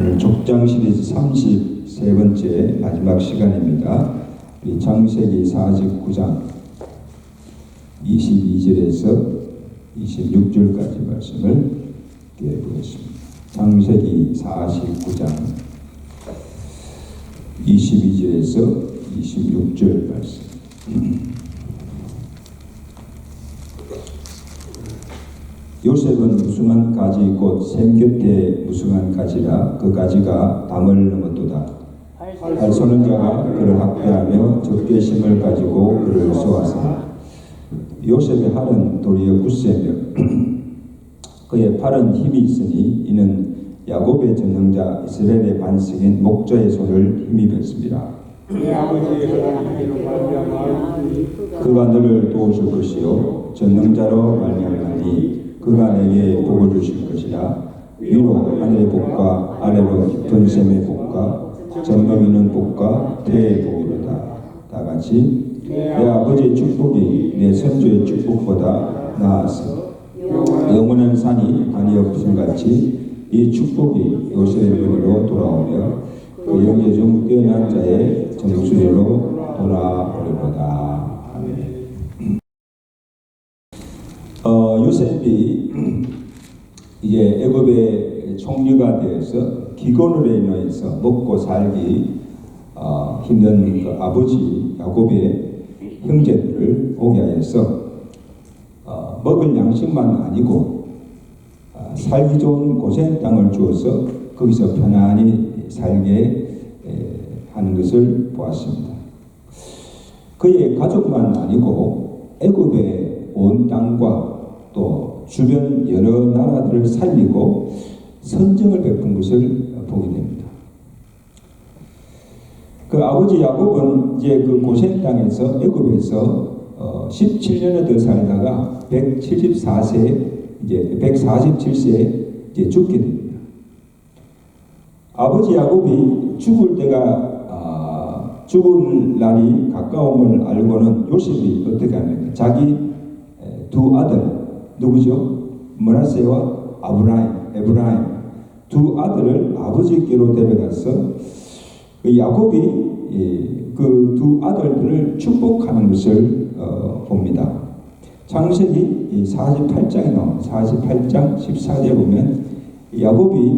오늘 족장 시리즈 33번째 마지막 시간입니다. 우리 창세기 49장 22절에서 26절까지 말씀을 보겠습니다. 창세기 49장 22절에서 26절 말씀. 요셉은 무성한 가지 곧 샘 곁에 무성한 가지라 그 가지가 담을 넘었도다. 할 서는 자가 그를 학대하며 적개심을 가지고 그를 쏘아서 요셉의 팔은 도리어 굳세며 그의 팔은 힘이 있으니 이는 야곱의 전능자 이스라엘의 반석인 목자의 손을 힘입었습니다. 그가 너를 도우실 것이요 전능자로 말미암으니 그가 내게 복을 주실 것이라. 위로 하늘의 복과 아래로 깊은 샘의 복과 젖먹이는 복과 태의 복이로다. 다같이 내 아버지의 축복이 내 선조의 축복보다 나아서 영원한 산이 단이 없음같이 이 축복이 요셉의 머리로 돌아오며 그 영계 중 뛰어난 자의 정수리로 돌아오리로다. 아멘. 요셉이 이제 애굽의 총리가 되어서 기근으로 인해서 먹고 살기 힘든 그 아버지 야곱의 형제들을 오게 하여서 먹을 양식만 아니고 살기 좋은 고센 땅을 주어서 거기서 편안히 살게 하는 것을 보았습니다. 그의 가족만 아니고 애굽의 온 땅과 또 주변 여러 나라들을 살리고 선정을 베푼 것을 보게 됩니다. 그 아버지 야곱은 이제 그 고센 땅에서 애굽에서 17년을 더 살다가 174세 이제 147세에 이제 죽게 됩니다. 아버지 야곱이 죽을 때가 죽을 날이 가까움을 알고는 요셉이 어떻게 합니까? 자기 두 아들 누구죠? 므낫세와 에브라임 두 아들을 아버지께로 데려가서 야곱이 그 두 아들들을 축복하는 것을 봅니다. 창세기 48장에 나옵니다. 48장 14절에 보면 야곱이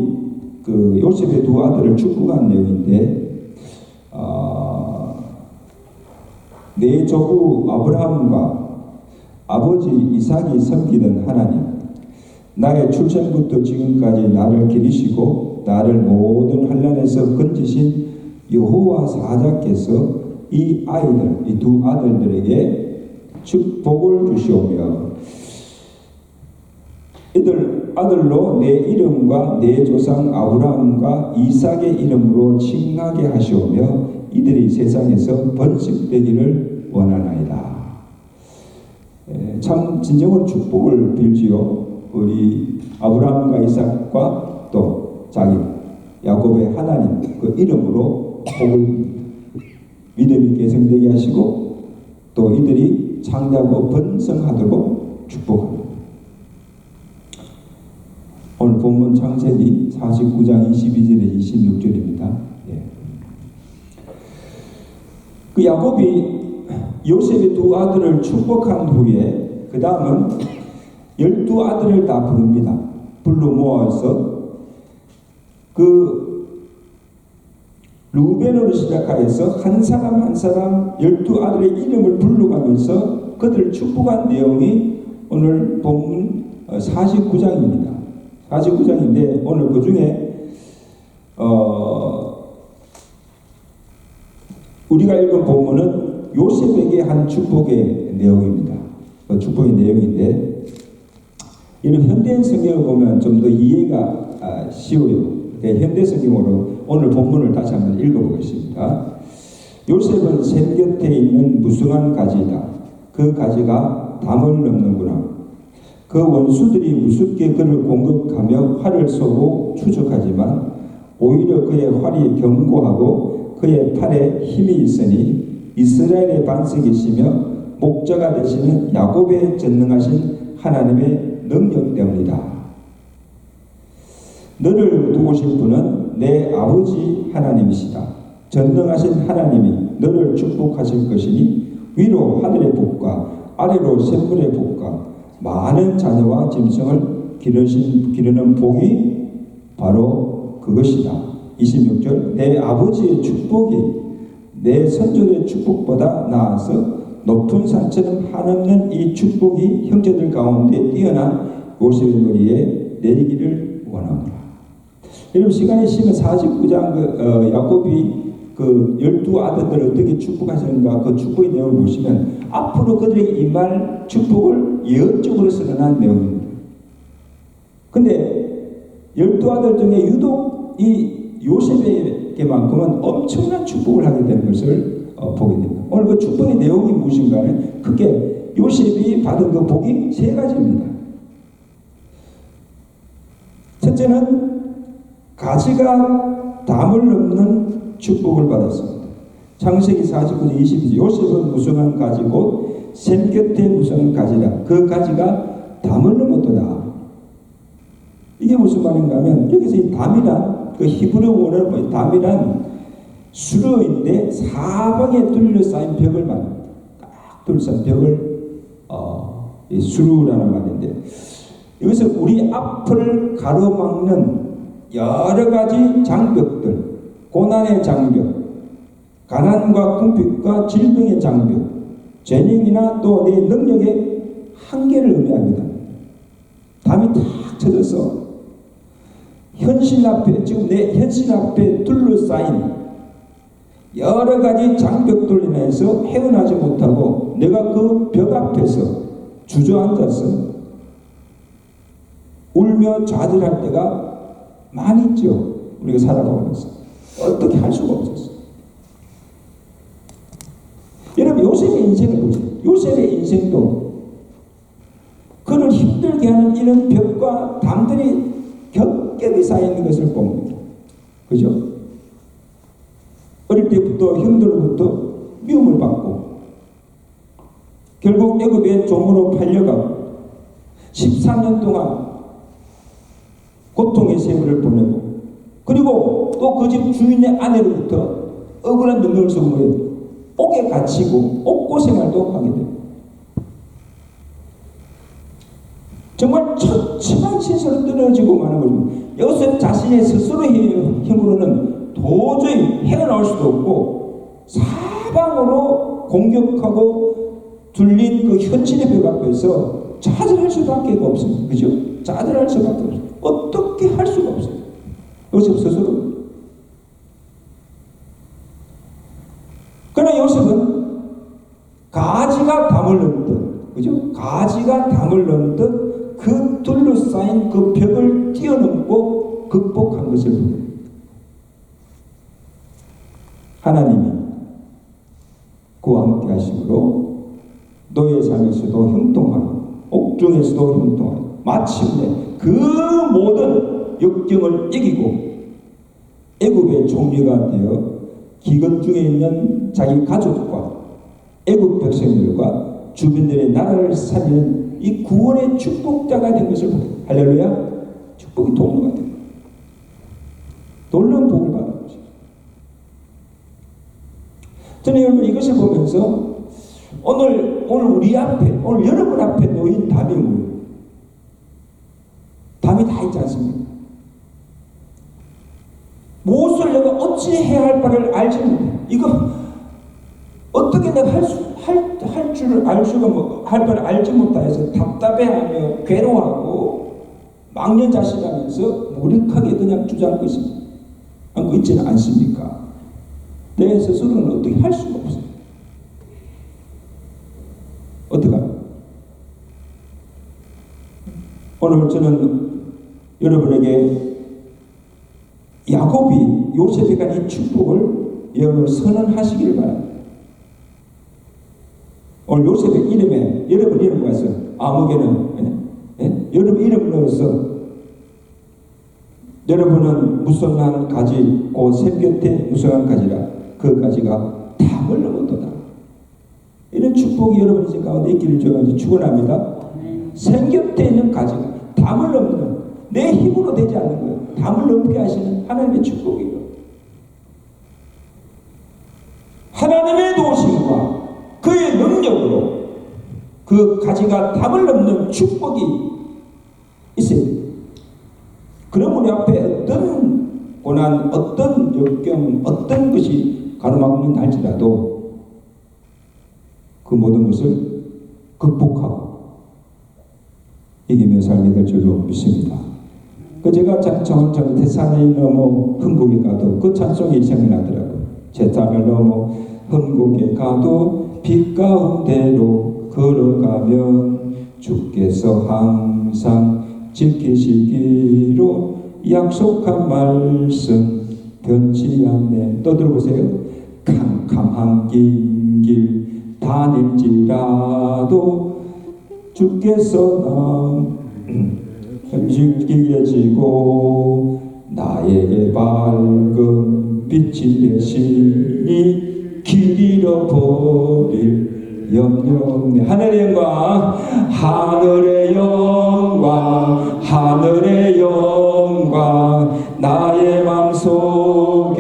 그 요셉의 두 아들을 축복한 내용인데 내 조부 아브라함과 아버지 이삭이 섬기던 하나님, 나의 출생부터 지금까지 나를 기리시고 나를 모든 환난에서 건지신 여호와 사자께서 이 아이들, 이 두 아들들에게 축복을 주시오며 이들 아들로 내 이름과 내 조상 아브라함과 이삭의 이름으로 칭하게 하시오며 이들이 세상에서 번식되기를 원하나이다. 참 진정으로 축복을 빌지요. 우리 아브라함과 이삭과 또 자기 야곱의 하나님 그 이름으로 복을 믿음이 계승되게 하시고 또 이들이 창대하고 번성하도록 축복합니다. 오늘 본문 창세기 49장 22절에 26절입니다. 그 야곱이 요셉의 두 아들을 축복한 후에 그 다음은 12아들을 다 부릅니다. 불러 모아서 그 루벤으로 시작하여서 한 사람 한 사람 12아들의 이름을 불러가면서 그들을 축복한 내용이 오늘 본문 49장입니다. 49장인데 오늘 그 중에 우리가 읽은 본문은 요셉에게 한 축복의 내용입니다. 그 축복의 내용인데 이런 현대인 성경을 보면 좀 더 이해가 쉬워요. 현대 성경으로 오늘 본문을 다시 한번 읽어보겠습니다. 요셉은 샘 곁에 있는 무성한 가지이다. 그 가지가 담을 넘는구나. 그 원수들이 무섭게 그를 공격하며 활을 쏘고 추적하지만 오히려 그의 활이 견고하고 그의 팔에 힘이 있으니 이스라엘의 반석이시며 목자가 되시는 야곱의 전능하신 하나님의 능력 때문이다. 너를 도우실 분은 내 아버지 하나님이시다. 전능하신 하나님이 너를 축복하실 것이니 위로 하늘의 복과 아래로 샘물의 복과 많은 자녀와 짐승을 기르는 복이 바로 그것이다. 26절 내 아버지의 축복이 내 선조의 축복보다 나아서 높은 산처럼 한없는 이 축복이 형제들 가운데 뛰어난 요셉의 머리에 내리기를 원합니다. 여러분 시간이 있으면 49장 야곱이 그 12아들들을 어떻게 축복하시는가 그 축복의 내용을 보시면 앞으로 그들에게 임할 축복을 예언적으로 선언한 내용입니다. 근데 12아들 중에 유독 이 요셉에게만큼은 엄청난 축복을 하게 되는 것을 보게 됩니다. 오늘 그 축복의 내용이 무엇인가는 크게 요셉이 받은 그 복이 세 가지입니다. 첫째는 가지가 담을 넘는 축복을 받았습니다. 창세기 49장 22절 요셉은 무성한 가지 곧 샘 곁에 무성한 가지라 그 가지가 담을 넘었도다. 이게 무슨 말인가 하면 여기서 이 담이란 그 히브리 원어로 담이란 수로인데 사방에 둘러싸인 벽을 말합니다. 딱 둘러싼 벽을 수루라는 말인데 여기서 우리 앞을 가로막는 여러 가지 장벽들 고난의 장벽 가난과 궁핍과 질병의 장벽 재능이나 또 내 능력의 한계를 의미합니다. 담이 탁 쳐져서 현실 앞에 지금 내 현실 앞에 둘러싸인 여러 가지 장벽들로 인해서 헤어나지 못하고 내가 그 벽 앞에서 주저앉아서 울며 좌절할 때가 많이 있죠. 우리가 살아가면서 어떻게 할 수가 없었어요. 여러분 요셉의 인생을 보세요. 요셉의 인생도 그를 힘들게 하는 이런 벽과 담들이 겹겹이 쌓여있는 것을 봅니다. 그죠? 어릴 때부터 형들로부터 미움을 받고 결국 애굽의 종으로 팔려가고 13년 동안 고통의 세월을 보내고 그리고 또 그 집 주인의 아내로부터 억울한 눈물 속에 옥에 갇히고 옥고생활도 하게 됩니다. 정말 처참한 신세로 떨어지고 마는 것입니다. 요셉 자신의 스스로의 힘으로는 도저히 헤어나올 수도 없고 사방으로 공격하고 둘린 그 현실의 벽 앞에서 좌절할 수밖에 없습니다. 그죠? 좌절할 수밖에 없어요. 어떻게 할 수가 없어요. 요셉 스스로. 그러나 요셉은 가지가 담을 넘듯, 그죠? 가지가 담을 넘듯 그 둘러싸인 그 벽을 뛰어넘고 극복한 것을 봅니다. 하나님이 그와 함께 하심으로 노예 삶에서도 형통하고 옥중에서도 형통하고 마침내 그 모든 역경을 이기고 애굽의 총리가 되어 기근 중에 있는 자기 가족과 애굽 백성들과 주민들의 나라를 살리는 이 구원의 축복자가 된 것을 보게 됩니다. 할렐루야. 축복이 동로가 됩니다. 놀라운 복을 받는 것이죠. 저는 여러분 이것을 보면서 오늘 우리 앞에 오늘 여러분 앞에 놓인 답이 뭐예요? 답이 다 있지 않습니까? 무엇을 내가 어찌 해야 할 바를 알지 못해. 이거 어떻게 내가 할 바를 알지 못해서 답답해하며 괴로워하고 망연자실하면서 무력하게 그냥 주저앉고 있습니다. 앉고 있지는 않습니까? 내 스스로는 어떻게 할 수가 없어요. 어떡합니까? 오늘 저는 여러분에게 야곱이 요셉에 관한 이 축복을 여러분 선언하시기를 바랍니다. 오늘 요셉의 이름에 여러분 이름 가서 아무개는 여러분 이름을 넣어서 여러분은 무성한 가지 곧 샘 곁에 무성한 가지라 그 가지가 담을 넘었도다. 이런 축복이 여러분 인생 가운데 있기를 저는 축원합니다. 샘 곁에 있는 가지가 담을 넘는 내 힘으로 되지 않는 거예요. 담을 넘게 하시는 하나님의 축복이에요. 하나님의 도우심과 그의 능력으로 그 가지가 담을 넘는 축복이 있어야 돼요. 그럼 우리 앞에 어떤 고난, 어떤 역경, 어떤 것이 가로막는다 할지라도 그 모든 것을 극복하고 이기며 살게 될 줄로 믿습니다. 그 제가 전 태산을 넘어 흥국에 가도 그 찬송이 생각나더라고요. 제탄을 넘어 흥국에 가도 빛 가운데로 걸어가면 주께서 항상 지키시기로 약속한 말씀 변치 않네. 또 들어보세요. 캄캄한 길 다닐지라도 주께서 지키게 지고 나에게 밝은 빛이 되시니 길 잃어버릴 염려 없네. 하늘의 영광, 하늘의 영광, 하늘의 영광, 나의 맘속에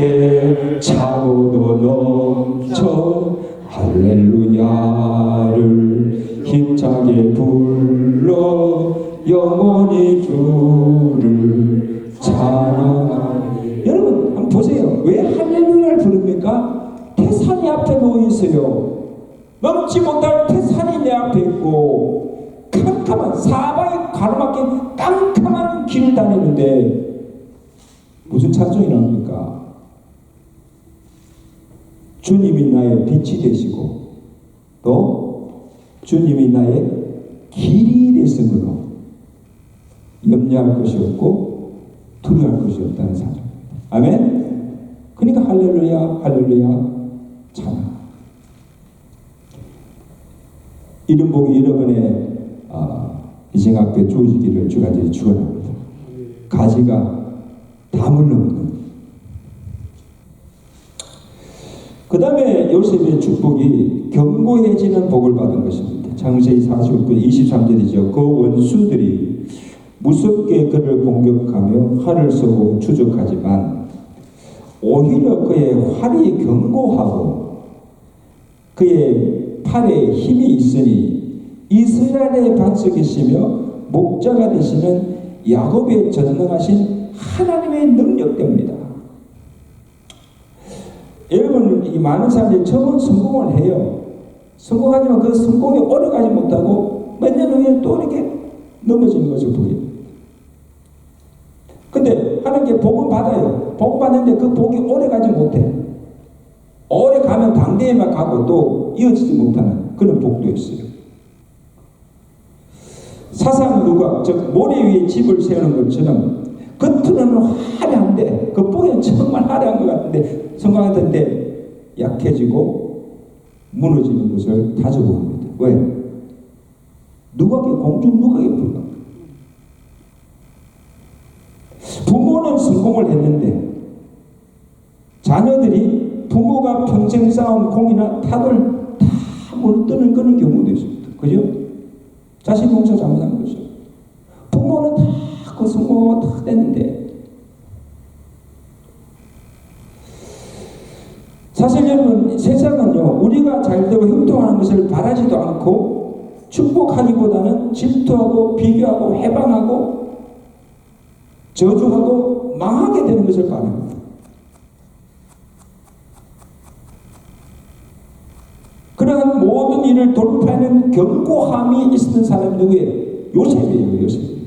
차고도 넘쳐 할렐루야를 힘차게 불러 영원히 주를 찬양하리. 여러분 한번 보세요. 왜 할렐루야를 부릅니까? 태산이 앞에 놓여 있어요. 넘지 못할 태산이 내 앞에 있고 캄캄한 사방이 가로막힌 깜깜한 길을 다니는데 무슨 찬송이 나옵니까? 주님이 나의 빛이 되시고 또 주님이 나의 길이 되심으로 염려할 것이 없고 두려워할 것이 없다는 사실. 아멘. 그러니까 할렐루야 할렐루야 찬양. 이런 복이 여러분의 인생 앞에 주어지기를 주가 축원합니다. 가지가 담을 넘는. 그 다음에 요셉의 축복이 견고해지는 복을 받은 것입니다. 창세기 49편 23절이죠. 그 원수들이 무섭게 그를 공격하며 활을 쏘고 추적하지만 오히려 그의 활이 견고하고 그의 팔에 힘이 있으니 이스라엘의 반석이시며 목자가 되시는 야곱의 전능하신 하나님의 능력 때문이다. 여러분, 이 많은 사람들이 처음은 성공을 해요. 성공하지만 그 성공에 오래가지 못하고 몇 년 후에 또 이렇게 넘어지는 것을 보여요. 근데 하나님께 복을 받아요. 복을 받는데 그 복이 오래가지 못해. 오래 가면 당대에만 가고 또 이어지지 못하는 그런 복도 있어요. 사상누각, 즉 모래 위에 집을 세우는 것처럼 겉으로는 화려한데 그 복에는 정말 화려한 것 같은데 성공하던데 약해지고 무너지는 것을 다져봅니다. 왜? 누각이 공중 누각에 불과합니다. 부모는 성공을 했는데 자녀들이 부모가 평생 쌓은 공이나 탑을 다 물뜨는 그런 경우도 있습니다. 그죠? 자식 공사 잘못한 거죠. 부모는 다 그 성공하고 다 됐는데 사실 여러분 세상은요 우리가 잘되고 형통하는 것을 바라지도 않고 축복하기보다는 질투하고 비교하고 해방하고 저주하고 망하게 되는 것을 바랍니다. 그러한 모든 일을 돌파하는 견고함이 있었던 사람이 누구예요? 요셉이에요. 요셉.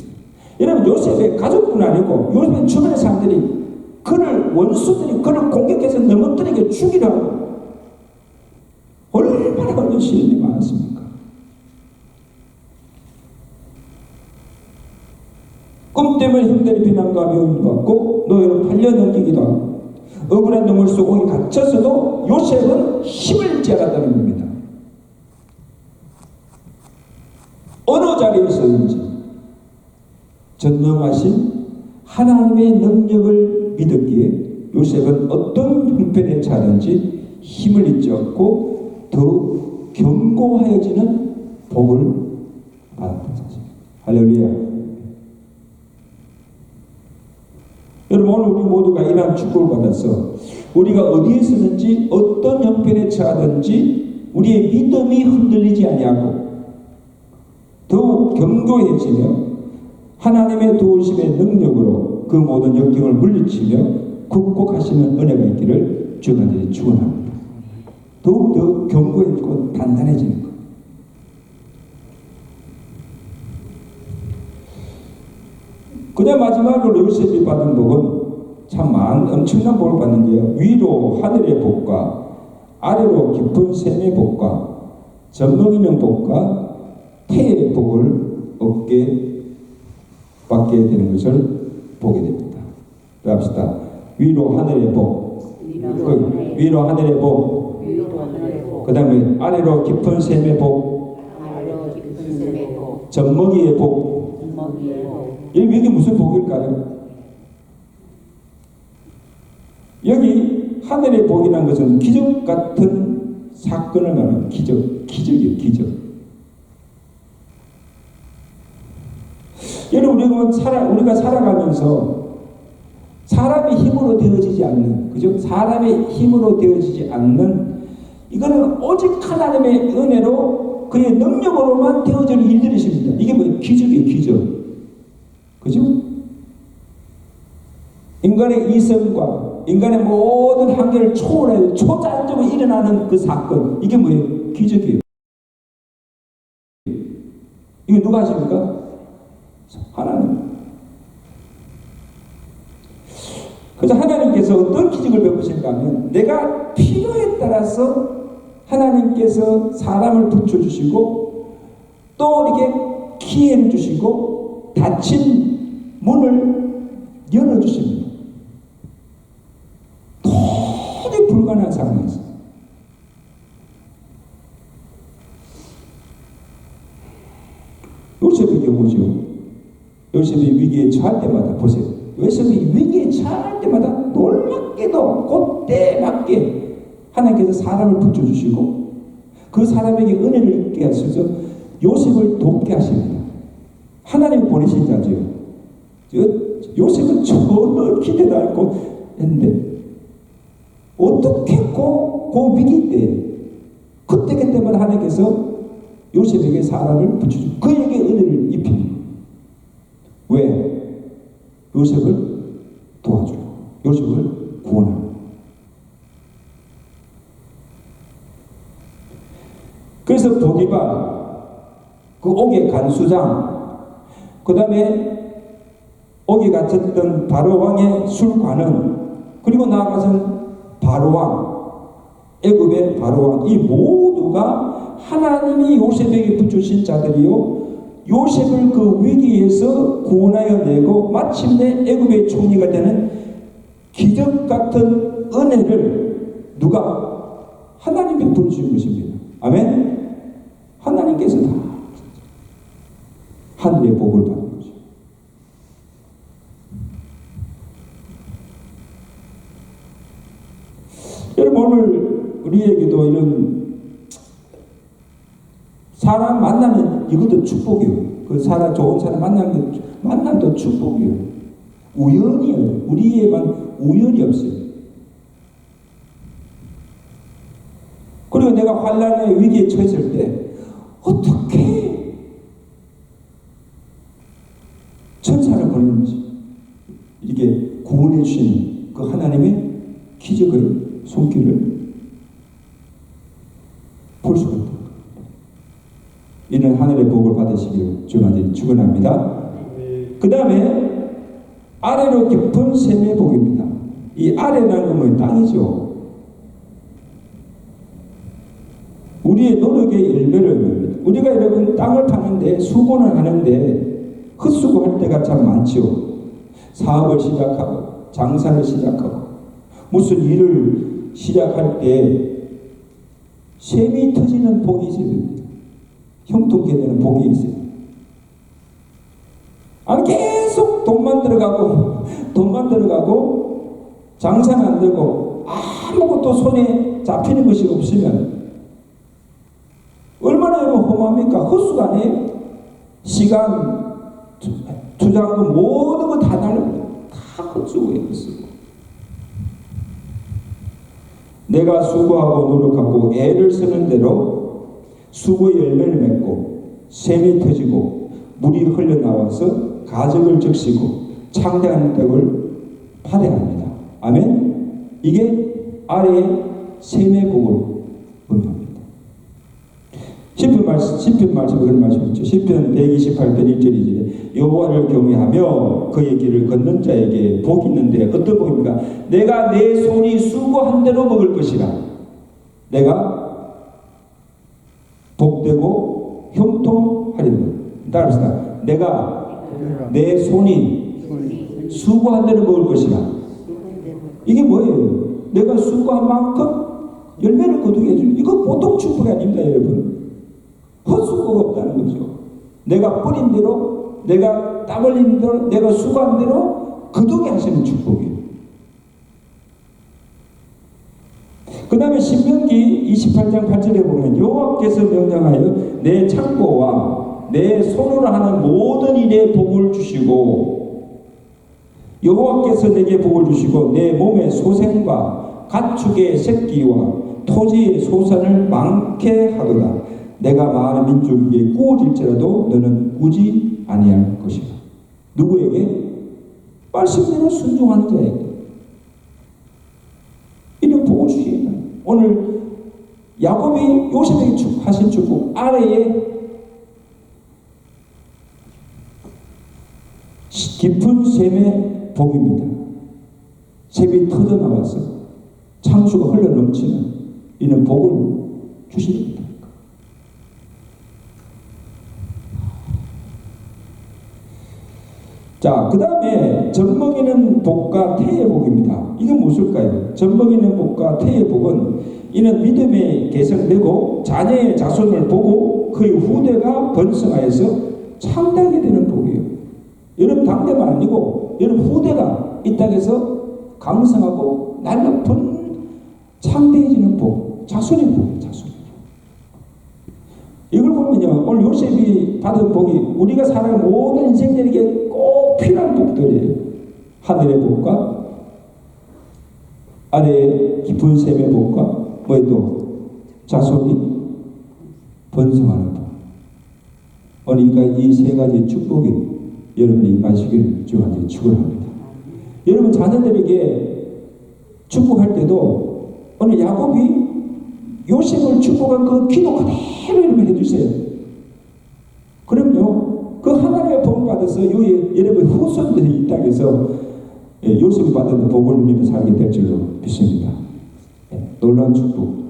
여러분 요셉의 가족뿐 아니고 요셉의 주변의 사람들이 그를 원수들이 그를 공격해서 넘어뜨리게 죽이라고 얼마나 그런 시련이 많았습니까? 꿈 때문에 형들이 비난과 미움을 받고 노예로 팔려 넘기기도 하고 억울한 눈물 속에 갇혀서도 요셉은 힘을 잃지 않았다는 겁니다. 어느 자리에서든지 전능하신 하나님의 능력을 믿었기에 요셉은 어떤 형편에 처하든지 힘을 잊지 않고 더욱 견고하여지는 복을 받았다. 할렐루야. 여러분, 오늘 우리 모두가 이러한 축복을 받아서 우리가 어디에서든지 어떤 형편에 처하든지 우리의 믿음이 흔들리지 아니하고 더욱 견고해지며 하나님의 도우심의 능력으로 그 모든 역경을 물리치며 극복하시는 은혜가 있기를 주가 축원합니다. 더욱더 견고해지고 단단해지는 것. 그냥 마지막으로 요셉이 받은 복은 참 엄청난 복을 받는데요. 위로 하늘의 복과 아래로 깊은 샘의 복과 젖먹이는 복과 태의 복을 받게 되는 것을 보게 됩니다. 합시다. 위로 하늘의 복, 위로 하늘의 복, 그 다음에 아래로 깊은 샘의 복, 젖먹이의 복. 이게 무슨 복일까요? 여기 하늘의 복이라는 것은 기적 같은 사건을 말하는 기적이에요. 기적. 여러분, 우리가 살아가면서 사람의 힘으로 되어지지 않는, 그죠? 사람의 힘으로 되어지지 않는, 이거는 오직 하나님의 은혜로 그의 능력으로만 되어지는 일들이십니다. 이게 뭐예요? 기적이에요. 기적. 그죠? 인간의 이성과 인간의 모든 한계를 초월해 초자연적으로 일어나는 그 사건, 이게 뭐예요? 기적이에요. 이거 누가 하십니까? 하나님. 그래서 하나님께서 어떤 기적을 베푸실까 하면 내가 필요에 따라서 하나님께서 사람을 붙여주시고 또 이렇게 기회를 주시고 닫힌 문을 열어주십니다. 도저히 불가능한 상황에서. 요셉의 경우죠. 요셉이 위기에 처할 때마다 보세요. 요셉이 위기에 처할 때마다 놀랍게도 그때 맞게 하나님께서 사람을 붙여주시고 그 사람에게 은혜를 있게 하셔서 요셉을 돕게 하십니다. 하나님이 보내신 자죠. 요셉은 전혀 기대도 않고 했는데 어떻게 그 위기 때 그때마다 하나님께서 요셉에게 사람을 붙여주고 그에게 은혜를 입힙니다. 왜? 요셉을 도와주고 요셉을 구원하고. 그래서 보디발 그 옥의 간수장, 그 다음에 옥에 갇혔던 바로왕의 술관은, 그리고 나아가서는 바로왕, 애굽의 바로왕, 이 모두가 하나님이 요셉에게 붙여주신 자들이요, 요셉을 그 위기에서 구원하여 내고 마침내 애굽의 총리가 되는 기적 같은 은혜를 누가? 하나님이 베풀어 주신 것입니다. 아멘. 하나님께서 다 하늘의 복을 받는 거죠. 여러분, 오늘 우리에게도 이런 사람 만나는 이것도 축복이에요. 그 사람, 좋은 사람 만남도 축복이에요. 우연이에요. 우리에만 우연이 없어요. 그리고 내가 환난의 위기에 처했을 때 어떻게 천사를 보내는지 이렇게 구원해 주시는 그 하나님의 기적의 손길을 볼 수가 있다. 이는 하늘의 복을 받으시기를 주님한테 축원합니다. 그 다음에 아래로 깊은 샘의 복입니다. 이 아래라는 건 뭐예요? 땅이죠. 우리의 노력의 열매를 의미합니다. 우리가 여러분 땅을 파는데 수고는 하는데 헛수고할 때가 참 많죠. 사업을 시작하고 장사를 시작하고 무슨 일을 시작할 때 샘이 터지는 복이 있어요. 형통케 되는 복이 있어요. 계속 돈만 들어가고 장사는 안 되고 아무것도 손에 잡히는 것이 없으면 얼마나 여러분 허무합니까? 헛수가 아니에요? 시간, 투자한 거 모든 거 다 날려. 다 헛수고예요, 헛수고. 내가 수고하고 노력하고 애를 쓰는 대로 수고의 열매를 맺고 샘이 터지고 물이 흘러나와서 가적을 적시고 창대한 떡을 받아야 합니다. 아멘? 이게 아래의 샘의 복을 의미합니다. 시편 말씀에 그런 말씀이 있죠. 시편 128편 1절 2절에 여호와를 경외하며 그의 길을 걷는 자에게 복이 있는데 어떤 복입니까? 내가 내 손이 수고한 대로 먹을 것이라. 내가 복되고 형통하리라. 따라합시다. 내가 내 손이 수고한 대로 먹을 것이라. 이게 뭐예요? 내가 수고한 만큼 열매를 거두게 해주는, 이거 보통 축복이 아닙니다, 여러분. 헛수고가 없다는 거죠. 내가 뿌린 대로, 내가 땀 흘린 대로, 내가 수고한 대로 거두게 하시는 축복이에요. 그 다음에 신명기 28장 8절에 보면 여호와께서 명령하여 내 창고와 내 손으로 하는 모든 일에 복을 주시고, 여호와께서 내게 복을 주시고 내 몸의 소생과 가축의 새끼와 토지의 소산을 많게 하도다. 내가 많은 민족에게 꾸어질지라도 너는 꾸지 아니할 것이다. 누구에게? 말씀대로 순종하는 자에게. 이런 복을 주시겠다. 오늘 야곱이 요셉에게 하신 축복 아래에 깊은 샘의 복입니다. 샘이 터져나와서 창수가 흘러넘치는 이는 복을 주십니다. 자, 그 다음에 젖먹이는 복과 태의 복입니다. 이건 무엇일까요? 젖먹이는 복과 태의 복은 이는 믿음의 개성되고 자녀의 자손을 보고 그의 후대가 번성하여서 창대하게 되는 복이에요. 여러분 당대만 아니고 여러분 후대가 이 땅에서 강성하고 날높은 창대해지는 복, 자손의 복이에요. 자손의 복. 이걸 보면요, 오늘 요셉이 받은 복이 우리가 살아가는 모든 인생들에게 꼭 필요한 복들이에요. 하늘의 복과 아래의 깊은 샘의 복과 뭐에도 자손이 번성하는 복. 그러니까 이 세 가지 축복이 여러분이 임하시길 주한테 축원합니다. 여러분 자녀들에게 축복할 때도 오늘 야곱이 요셉을 축복한 그 기도 그대로 여러분 해주세요. 그럼요, 그 하나님의 복을 받아서 여러분 후손들이 이 땅에서 요셉이 받은 복을 누리며 살게 될 줄로 믿습니다. 놀라운 축복.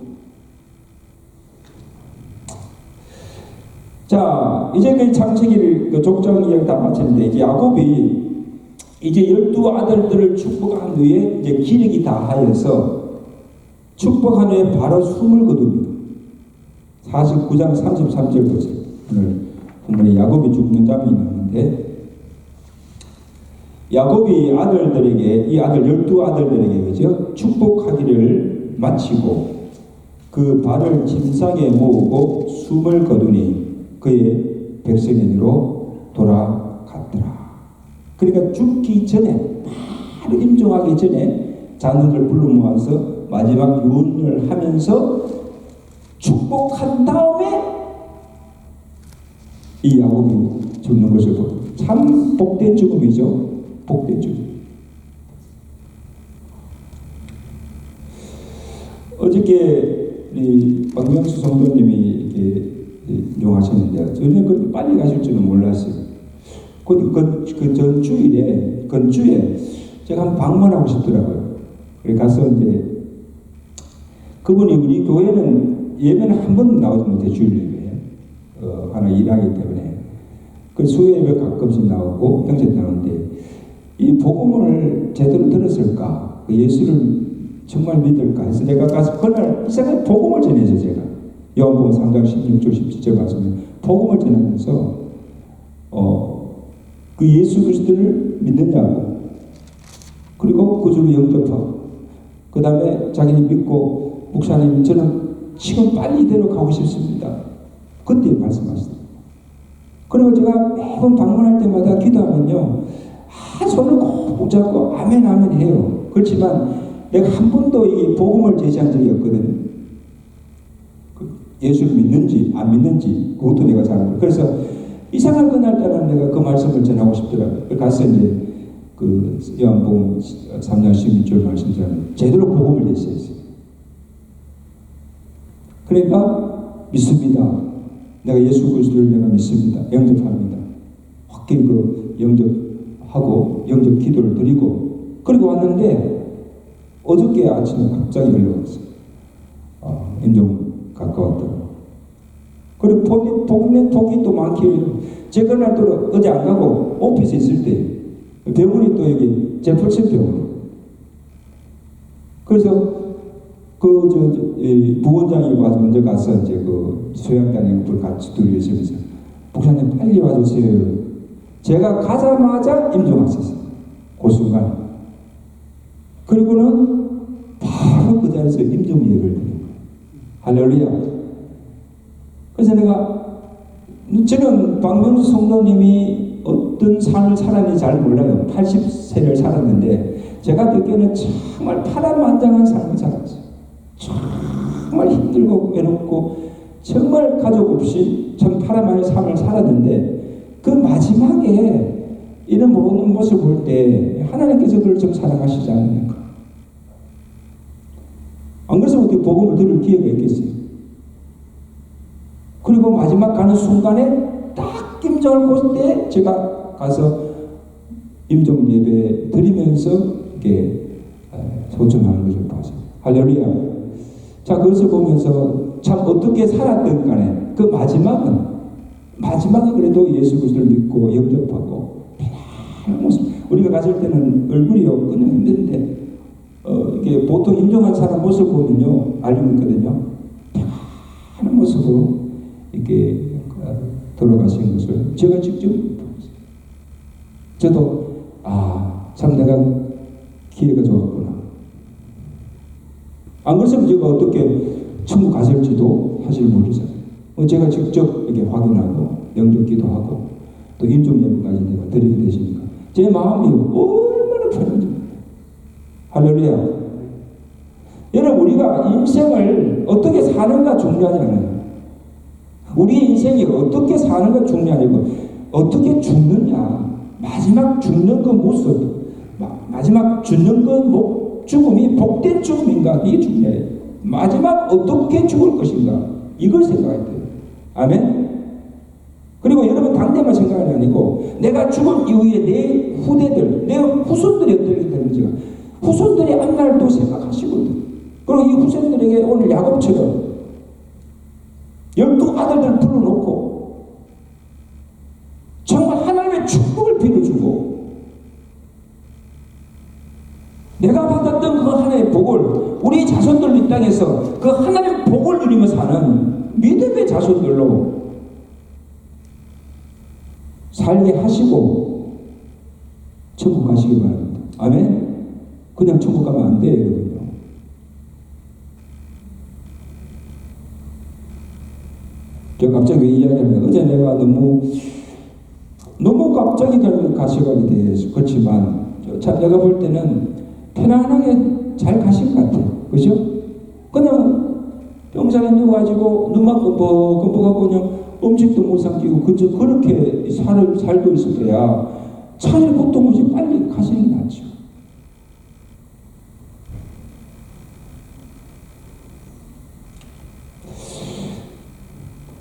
자, 이제 그 창세기 족장 이야기 다 마쳤는데 이제 야곱이 이제 12아들들을 축복한 후에 이제 기력이 다하여서 축복한 후에 바로 숨을 거둡니다. 49장 33절 보세요. 오늘 본문에 야곱이 죽는 장면이 나오는데 야곱이 아들들에게 이 아들 12아들들에게 그죠? 축복하기를 마치고 그 발을 침상에 모으고 숨을 거두니 그의 백성인으로 돌아갔더라. 그러니까 죽기 전에 바로 임종하기 전에 자녀들 불러 모아서 마지막 유언을 하면서 축복한 다음에 이 야곱이 죽는 것을 보고 참 복된 죽음이죠. 복된 죽음. 어저께 우리 박명수 성도님이 이렇게 인용하셨는데 저는 그렇게 빨리 가실 줄은 몰랐어요. 그 전주일에 건주에 제가 한번 방문하고 싶더라고요. 그래 가서 이제 그분이 우리 교회는 예배는 한 번도 나오지 못해 주일 예배 하나 일하기 때문에 그 수요 예배 가끔씩 나오고 평소에 나오는데 이 복음을 제대로 들었을까? 그 예수를 정말 믿을까 해서 내가 가서 그날 이상하게 복음을 전해줘. 제가 요한복음 3장 16절 17절 말씀에 복음을 전하면서 그 예수 그리스도를 믿느냐고, 그리고 구주를 영접하고 그 다음에 자기는 믿고 목사님 저는 지금 빨리 이대로 가고 싶습니다. 그때 말씀하시더라고요. 그리고 제가 매번 방문할 때마다 기도하면요, 다 손을 꼭 붙잡고 아멘 아멘 해요. 그렇지만 내가 한 번도 이 복음을 제시한 적이 없거든요. 예수를 믿는지 안 믿는지 그것도 내가 잘 모르고, 그래서 이상한 그날따라 내가 그 말씀을 전하고 싶더라고요. 가서 이제 그 요한복음 3장 16절 말씀처럼 제대로 복음을 제시했어요. 그러니까 믿습니다. 내가 예수 그리스도를 내가 믿습니다. 영접합니다. 확실히 그 영접하고 영접 기도를 드리고 그리고 왔는데 어저께 아침에 갑자기 연락왔어요. 인종 가까웠다고. 그리고 복이 또 많길래 제가 그날 또 어제 안 가고 오피스에 있을 때 병원이 또 여기 제펄슨 병원. 그래서 부원장이 와서 먼저 가서 이제 그 소양단에 같이 둘이 있으면서 목사님 빨리 와주세요. 제가 가자마자 임종하셨어요. 그 순간. 그리고는 바로 그 자리에서 임종 예배를 드린 거예요. 할렐루야. 그래서 저는 박명수 성도님이 어떤 삶을 살았는지 잘 몰라요. 80세를 살았는데 제가 듣기에는 정말 파란만장한 삶을 살았어요. 정말 힘들고 외롭고 정말 가족 없이 참 파란만장한 삶을 살았는데 그 마지막에 이런 모든 모습을 볼 때 하나님께서 그를 좀 사랑하시지 않는가. 안 그래서 어떻게 복음을 들을 기회가 있겠어요. 그리고 마지막 가는 순간에 딱 임종을 볼 때 제가 가서 임종 예배 드리면서 이렇게 소청하는 것을 봤어요. 할렐루야. 자, 그것을 보면서 참 어떻게 살았든 간에 그 마지막은 그래도 예수 그리스도를 믿고 영접하고 편안한 모습. 우리가 갔을 때는 얼굴이요 그냥 힘든데 이게 보통 임종한 사람 모습 보면요 알고 있거든요. 편안한 모습으로 이렇게 돌아가신 것을 제가 직접 봤어요. 저도 참 내가 기회가 좋았구나. 안 그랬으면 제가 어떻게 천국 갔을지도 사실 모르잖아요. 제가 직접 이렇게 확인하고 영접기도 하고 또 임종 예배까지 내가 드리게 되시니까 제 마음이 얼마나 편한지. 할렐루야. 여러분, 우리가 인생을 어떻게 사는가 중요하지 않아요. 우리 인생이 어떻게 사는가 중요하고 어떻게 죽느냐. 마지막 죽는 그 모습, 마지막 죽는 그 죽음이 복된 죽음인가, 이게 중요해요. 마지막 어떻게 죽을 것인가, 이걸 생각해야 돼요. 아멘. 그리고 여러분 당대만 생각이 아니고 내가 죽은 이후에 내 후대들, 내 후손들이 어떻게 되는지가 후손들이 앞날도 생각하시거든. 그리고 이 후손들에게 오늘 야곱처럼 12아들들 불러놓고 정말 하나님의 축복을 빌어주고 내가 받았던 그 하나님의 복을 우리 자손들 이 땅에서 그 하나님의 복을 누리며 사는 믿음의 자손들로 살게 하시고 천국 가시기 바랍니다. 아멘. 그냥 천국 가면 안 돼요, 여러분요. 제가 갑자기 왜 이야기하냐면 어제 내가 너무 갑자기 가셔가게 돼서 그렇지만 내가 볼 때는 편안하게 잘 가신 것 같아요. 그죠? 그냥 병상에 누워가지고 눈만 끔뻑끔뻑하고 그냥 음식도 못 삼키고 그렇게 살고 있을 때야 차라리 고통 없이 빨리 가시는 게 낫죠.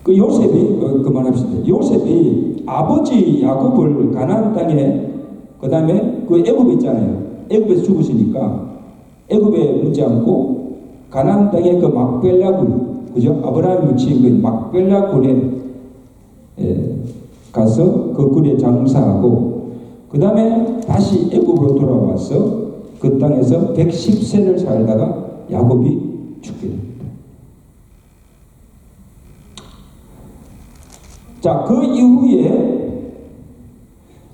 그 요셉이 그만합시다. 요셉이 아버지 야곱을 가나안 땅에 그 다음에 그 애굽 있잖아요. 애굽에서 죽으시니까 애굽에 묻지 않고 가나안 땅에 그 막벨라 굴, 그죠? 아브라함이 묻힌 그 막벨라 굴에 가서 그 굴에 장사하고 그 다음에 다시 애굽으로 돌아와서 그 땅에서 110세를 살다가 야곱이 죽게 됩니다. 자, 그 이후에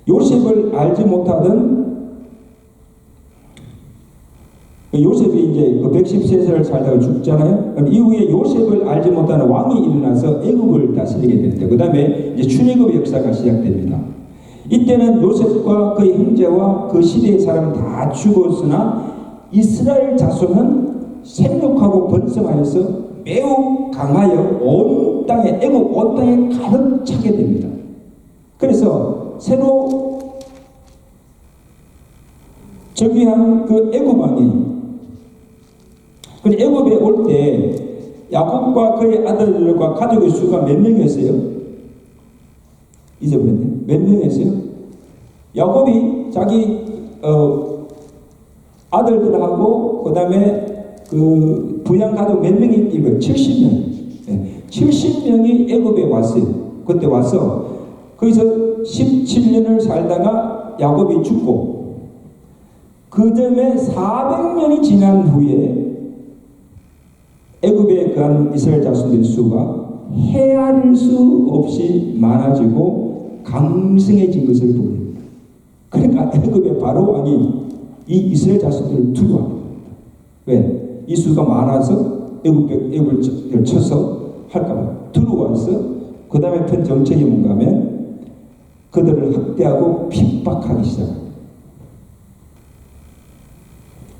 요셉을 알지 못하던 요셉이 이제 그 110세를 살다가 죽잖아요. 그럼 이후에 요셉을 알지 못하는 왕이 일어나서 애굽을 다스리게 되는데 그 다음에 이제 출애굽의 역사가 시작됩니다. 이때는 요셉과 그의 형제와 그 시대의 사람은 다 죽었으나 이스라엘 자손은 생육하고 번성하여서 매우 강하여 온 땅에, 애국 온 땅에 가득 차게 됩니다. 그래서 새로 즉위한 그 애굽 왕이 그 애굽에 올 때 야곱과 그의 아들들과 가족의 수가 몇 명이었어요? 잊어버렸네. 몇 명이었어요? 야곱이 자기 아들들하고 그 다음에 그 부양 가족 몇 명이 있길래 70명. 70명이 애굽에 왔어요. 그때 와서 거기서 17년을 살다가 야곱이 죽고 그 다음에 400년이 지난 후에 애굽에 간 이스라엘 자손들의 수가 헤아릴 수 없이 많아지고 강성해진 것을 보입니다. 그러니까 애굽의 바로 왕이 이 이스라엘 자손들을 두려워합니다. 왜? 이 수가 많아서 애굽을 쳐서 할까봐 두려워서 그 다음에 편 정책이 뭔가 하면 그들을 학대하고 핍박하기 시작합니다.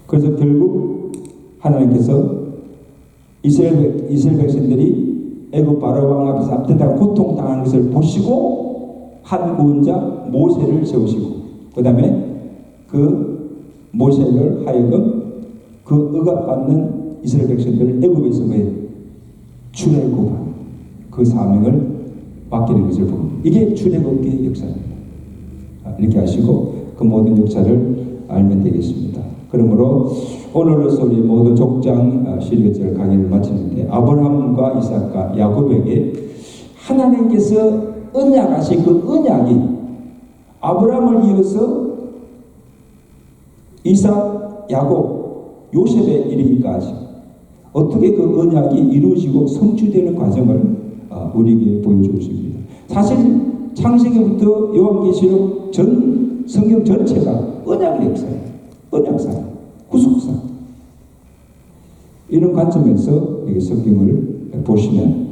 그래서 결국 하나님께서 이스라엘 백성들이 애굽 바로 왕 앞에서 압대당하고 고통당하는 것을 보시고 한 구원자 모세를 세우시고 그 다음에 그 모세를 하여금 그 억압받는 이스라엘 백성들을 애굽에서 출애굽한 그 사명을 맡기는 것을 보고 이게 출애굽의 역사입니다. 이렇게 하시고 그 모든 역사를 알면 되겠습니다. 그러므로 오늘로서 우리 모두 족장 시리즈를 강의를 마치는데 아브라함과 이삭과 야곱에게 하나님께서 언약하신 그 언약이 아브라함을 이어서 이삭, 야곱, 요셉에 이르기까지 어떻게 그 언약이 이루어지고 성취되는 과정을 우리에게 보여주고 있습니다. 사실 창세기부터 요한계시록 전 성경 전체가 언약의 역사예요. 언약사, 구속사. 이런 관점에서 이 성경을 보시면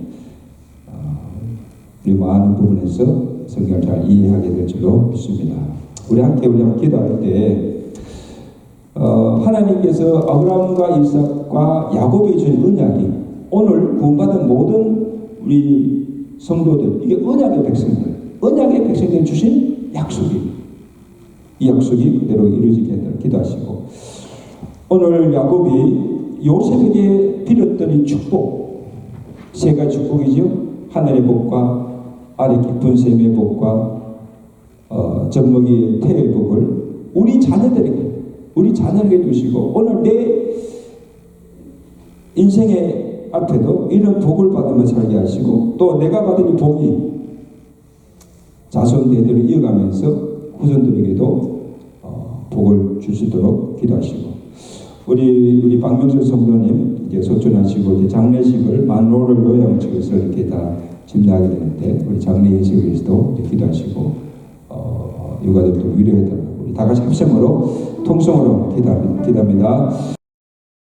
우리 많은 부분에서 성경을 잘 이해하게 될 줄로 믿습니다. 우리 함께 기도할 때 하나님께서 아브라함과 이삭과 야곱에 준 언약이 오늘 구원받은 모든 우리 성도들 이게 언약의 백성들 주신 약속입니다. 이 약속이 그대로 이루어지게 되도록 기도하시고 오늘 야곱이 요셉에게 빌었던 이 축복 세 가지 축복이죠. 하늘의 복과 아래 깊은 샘의 복과 젖먹이 태의 복을 우리 자녀에게 두시고 오늘 내 인생의 앞에도 이런 복을 받으며 살게 하시고 또 내가 받은 이 복이 자손 대대로 이어가면서 후손들에게도 복을 주시도록 기도하시고 우리 박명수 성도님 이제 소천하시고 이제 장례식을 만로를 요양측에서 이렇게 다 집례하게 되는데 우리 장례 인식을 위해서도 기도하시고 유가족들 위로해달라고 우리 다 같이 합심으로 통성으로 기도합니다.